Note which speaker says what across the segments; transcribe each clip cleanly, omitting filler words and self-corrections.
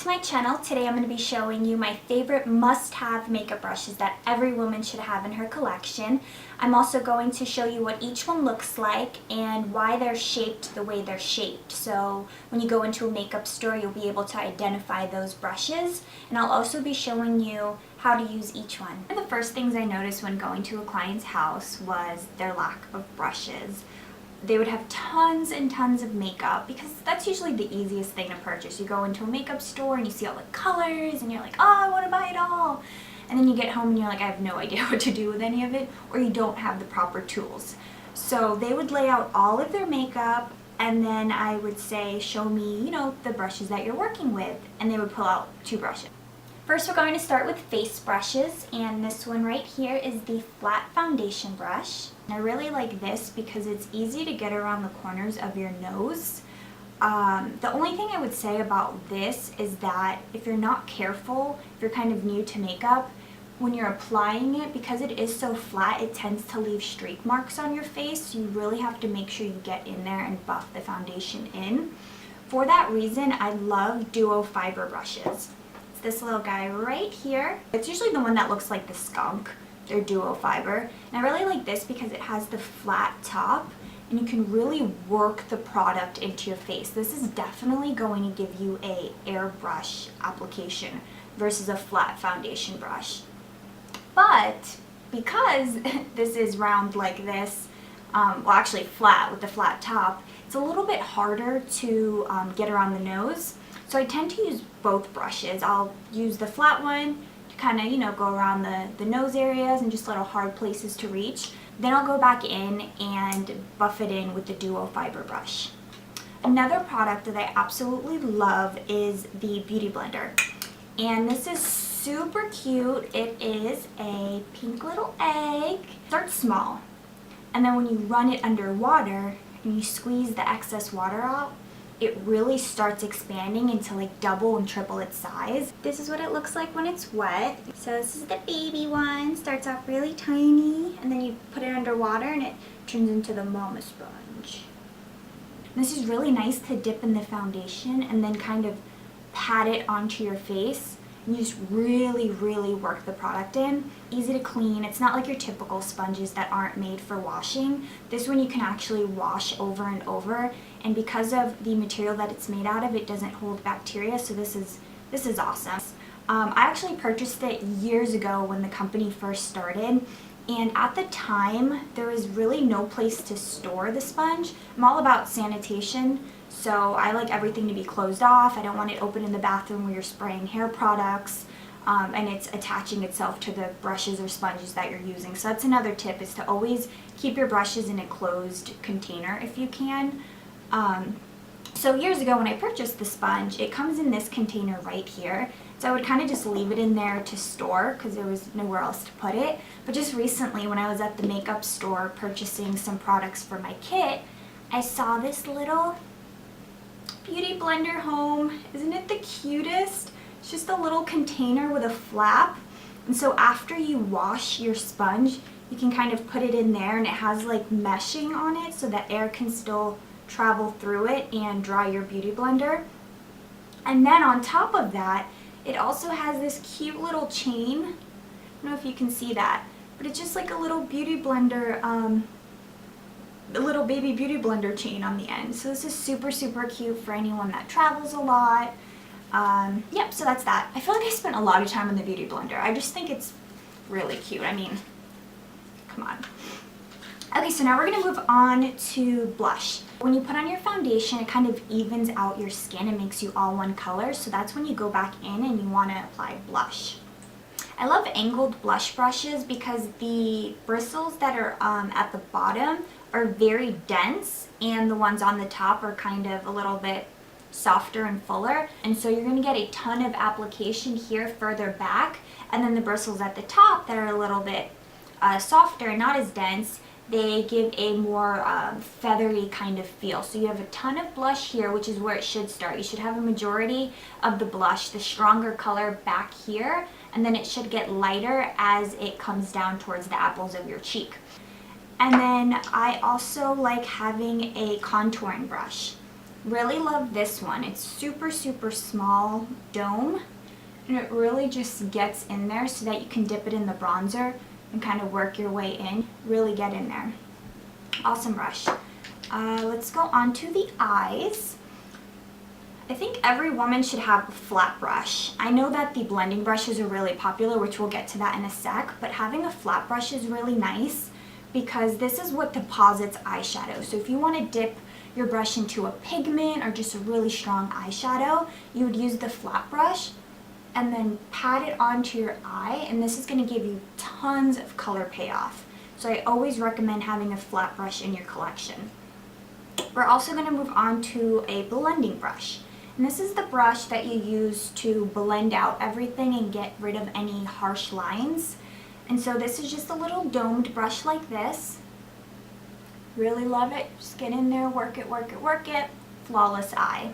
Speaker 1: to my channel. Today I'm going to be showing you my favorite must-have makeup brushes that every woman should have in her collection. I'm also going to show you what each one looks like and why they're shaped the way they're shaped. So when you go into a makeup store, you'll be able to identify those brushes. And I'll also be showing you how to use each one. One of the first things I noticed when going to a client's house was their lack of brushes. They would have tons and tons of makeup because that's usually the easiest thing to purchase. You go into a makeup store and you see all the colors and you're like, oh, I want to buy it all. And then you get home and you're like, I have no idea what to do with any of it, or you don't have the proper tools. So they would lay out all of their makeup and then I would say, show me, the brushes that you're working with. And they would pull out 2 brushes. First, we're going to start with face brushes, and this one right here is the flat foundation brush. And I really like this because it's easy to get around the corners of your nose. The only thing I would say about this is that if you're not careful, if you're kind of new to makeup, when you're applying it, because it is so flat, it tends to leave streak marks on your face. So you really have to make sure you get in there and buff the foundation in. For that reason, I love duo fiber brushes. This little guy right here. It's usually the one that looks like the skunk. They're duo fiber. And I really like this because it has the flat top and you can really work the product into your face. This is definitely going to give you a airbrush application versus a flat foundation brush. But because this is round like this, well actually flat with the flat top, it's a little bit harder to get around the nose. So I tend to use both brushes. I'll use the flat one to kind of, go around the nose areas and just little hard places to reach. Then I'll go back in and buff it in with the duo fiber brush. Another product that I absolutely love is the Beauty Blender. And this is super cute. It is a pink little egg. It starts small. And then when you run it under water and you squeeze the excess water out, it really starts expanding into like double and triple its size. This is what it looks like when it's wet. So this is the baby one. Starts off really tiny and then you put it under water and it turns into the mama sponge. This is really nice to dip in the foundation and then kind of pat it onto your face. And you just really, really work the product in. Easy to clean. It's not like your typical sponges that aren't made for washing. This one you can actually wash over and over. And because of the material that it's made out of, it doesn't hold bacteria. So this is awesome. I actually purchased it years ago when the company first started. And at the time, there was really no place to store the sponge. I'm all about sanitation. So I like everything to be closed off. I don't want it open in the bathroom where you're spraying hair products and it's attaching itself to the brushes or sponges that you're using. So that's another tip, is to always keep your brushes in a closed container if you can. So years ago when I purchased the sponge, it comes in this container right here. So I would kind of just leave it in there to store because there was nowhere else to put it. But just recently when I was at the makeup store purchasing some products for my kit, I saw this little Beauty Blender home. Isn't it the cutest? It's just a little container with a flap. And so after you wash your sponge, you can kind of put it in there and it has like meshing on it so that air can still travel through it and dry your Beauty Blender. And then on top of that, it also has this cute little chain. I don't know if you can see that, but it's just like a little Beauty Blender, a little baby Beauty Blender chain on the end. So this is super, super cute for anyone that travels a lot. Yep, so that's that. I feel like I spent a lot of time on the Beauty Blender. I just think it's really cute. I mean, come on. Okay, so now we're going to move on to blush. When you put on your foundation, it kind of evens out your skin and makes you all one color. So that's when you go back in and you want to apply blush. I love angled blush brushes because the bristles that are at the bottom are very dense and the ones on the top are kind of a little bit softer and fuller. And so you're going to get a ton of application here further back, and then the bristles at the top that are a little bit softer and not as dense, they give a more feathery kind of feel. So you have a ton of blush here, which is where it should start. You should have a majority of the blush, the stronger color back here, and then it should get lighter as it comes down towards the apples of your cheek. And then I also like having a contouring brush. Really love this one. It's super, super small dome, and it really just gets in there so that you can dip it in the bronzer and kind of work your way in. Really get in there. Awesome brush. Let's go on to the eyes. I think every woman should have a flat brush. I know that the blending brushes are really popular, which we'll get to that in a sec, but having a flat brush is really nice because this is what deposits eyeshadow. So if you want to dip your brush into a pigment or just a really strong eyeshadow, you would use the flat brush and then pat it onto your eye, and this is going to give you tons of color payoff. So I always recommend having a flat brush in your collection. We're also going to move on to a blending brush. And this is the brush that you use to blend out everything and get rid of any harsh lines. And so this is just a little domed brush like this. Really love it. Just get in there, work it, work it, work it. Flawless eye.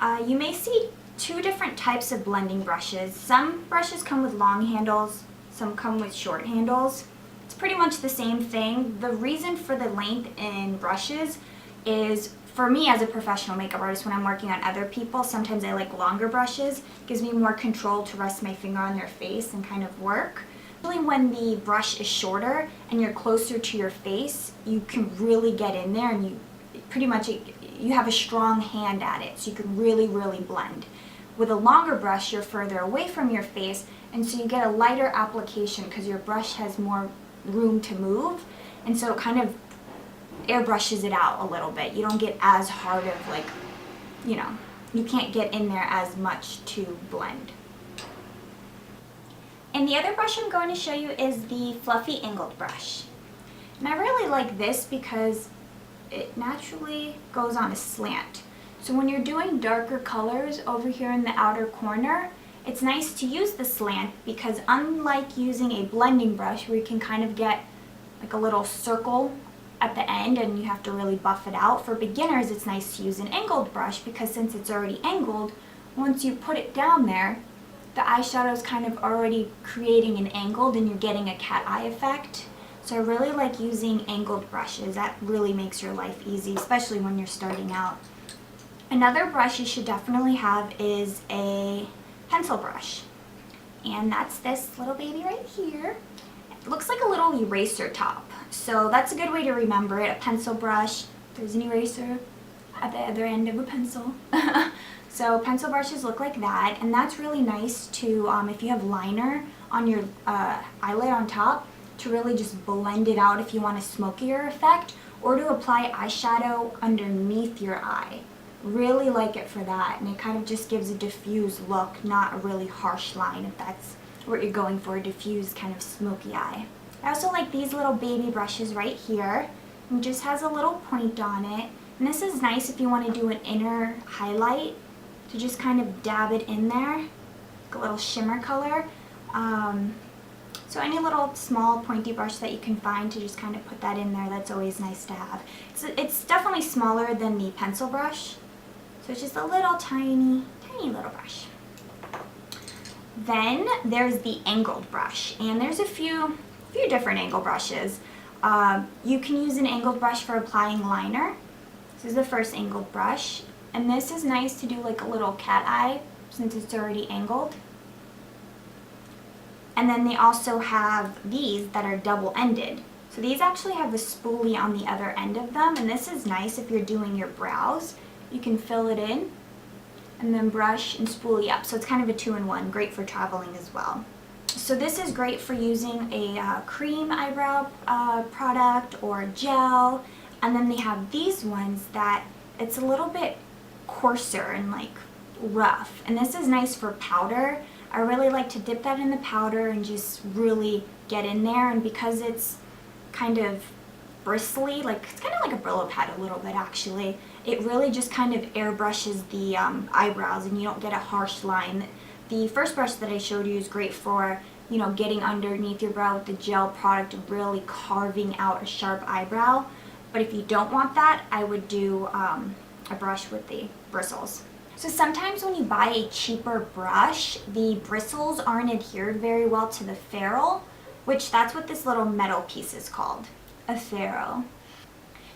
Speaker 1: You may see two different types of blending brushes. Some brushes come with long handles, some come with short handles. It's pretty much the same thing. The reason for the length in brushes is, for me as a professional makeup artist, when I'm working on other people, sometimes I like longer brushes. It gives me more control to rest my finger on their face and kind of work. Really, when the brush is shorter and you're closer to your face, you can really get in there and you have a strong hand at it, so you can really, really blend. With a longer brush, you're further away from your face, and so you get a lighter application because your brush has more room to move, and so it kind of airbrushes it out a little bit. You don't get as hard of, like, you can't get in there as much to blend. And the other brush I'm going to show you is the fluffy angled brush. And I really like this because it naturally goes on a slant. So when you're doing darker colors over here in the outer corner, it's nice to use the slant because unlike using a blending brush where you can kind of get like a little circle at the end and you have to really buff it out, for beginners it's nice to use an angled brush because since it's already angled, once you put it down there, the eyeshadow is kind of already creating an angled and you're getting a cat eye effect. So I really like using angled brushes. That really makes your life easy, especially when you're starting out. Another brush you should definitely have is a pencil brush. And that's this little baby right here. It looks like a little eraser top. So that's a good way to remember it, a pencil brush. There's an eraser at the other end of a pencil. So pencil brushes look like that, and that's really nice to, if you have liner on your eyelid on top, to really just blend it out if you want a smokier effect, or to apply eyeshadow underneath your eye. Really like it for that, and it kind of just gives a diffused look, not a really harsh line if that's what you're going for, a diffused kind of smoky eye. I also like these little baby brushes right here. It just has a little point on it, and this is nice if you want to do an inner highlight, to just kind of dab it in there, like a little shimmer color. So any little small pointy brush that you can find to just kind of put that in there, that's always nice to have. It's definitely smaller than the pencil brush, so it's just a little tiny, tiny little brush. Then there's the angled brush, and there's a few different angle brushes. You can use an angled brush for applying liner. This is the first angled brush, and this is nice to do like a little cat eye since it's already angled. And then they also have these that are double-ended. So these actually have a spoolie on the other end of them, and this is nice if you're doing your brows. You can fill it in and then brush and spoolie up. So it's kind of a two-in-one, great for traveling as well. So this is great for using a cream eyebrow product or gel. And then they have these ones that it's a little bit coarser and like rough. And this is nice for powder. I really like to dip that in the powder and just really get in there. And because it's kind of bristly, like it's kind of like a Brillo pad a little bit actually, it really just kind of airbrushes the eyebrows and you don't get a harsh line. The first brush that I showed you is great for, you know, getting underneath your brow with the gel product and really carving out a sharp eyebrow. But if you don't want that, I would do a brush with the bristles. So sometimes when you buy a cheaper brush, the bristles aren't adhered very well to the ferrule, which that's what this little metal piece is called, a ferrule.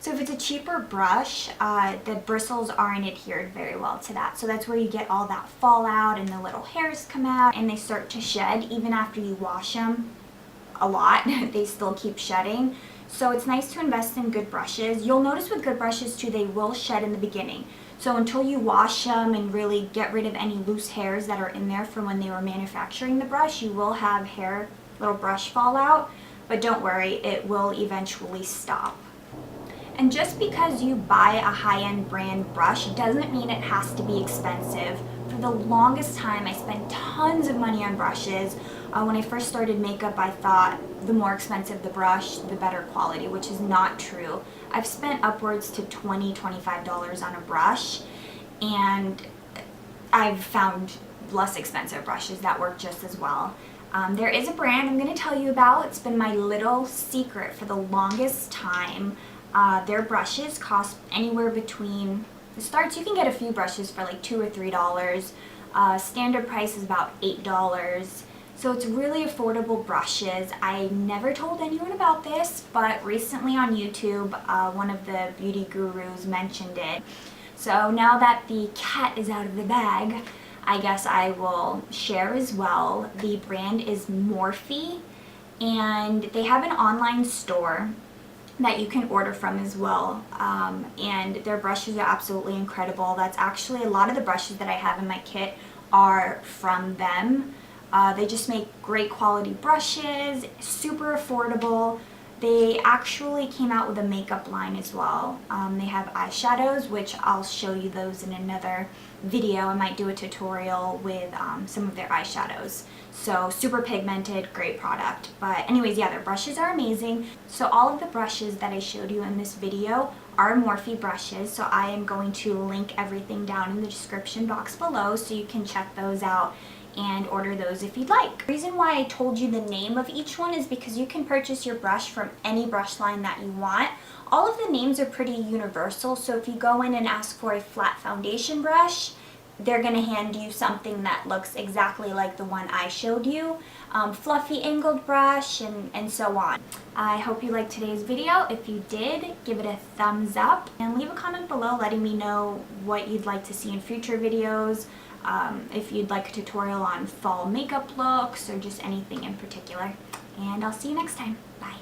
Speaker 1: So if it's a cheaper brush, the bristles aren't adhered very well to that. So that's where you get all that fallout and the little hairs come out and they start to shed even after you wash them a lot. They still keep shedding. So it's nice to invest in good brushes. You'll notice with good brushes too, they will shed in the beginning. So until you wash them and really get rid of any loose hairs that are in there from when they were manufacturing the brush, you will have hair, little brush fallout, but don't worry, it will eventually stop. And just because you buy a high-end brand brush doesn't mean it has to be expensive. For the longest time, I spent tons of money on brushes. When I first started makeup, I thought the more expensive the brush, the better quality, which is not true. I've spent upwards to $20, $25 on a brush, and I've found less expensive brushes that work just as well. There is a brand I'm going to tell you about. It's been my little secret for the longest time. Their brushes cost anywhere between, the starts, you can get a few brushes for like $2 or $3. Standard price is about $8. So it's really affordable brushes. I never told anyone about this, but recently on YouTube, one of the beauty gurus mentioned it. So now that the cat is out of the bag, I guess I will share as well. The brand is Morphe, and they have an online store that you can order from as well, and their brushes are absolutely incredible. That's actually, a lot of the brushes that I have in my kit are from them. They just make great quality brushes, super affordable. They actually came out with a makeup line as well. They have eyeshadows, which I'll show you those in another video. I might do a tutorial with some of their eyeshadows. So super pigmented, great product. But anyways, yeah, their brushes are amazing. So all of the brushes that I showed you in this video are Morphe brushes. So I am going to link everything down in the description box below so you can check those out and order those if you'd like. The reason why I told you the name of each one is because you can purchase your brush from any brush line that you want. All of the names are pretty universal, so if you go in and ask for a flat foundation brush, they're going to hand you something that looks exactly like the one I showed you. Fluffy angled brush, and so on. I hope you liked today's video. If you did, give it a thumbs up and leave a comment below letting me know what you'd like to see in future videos. If you'd like a tutorial on fall makeup looks or just anything in particular. And I'll see you next time. Bye.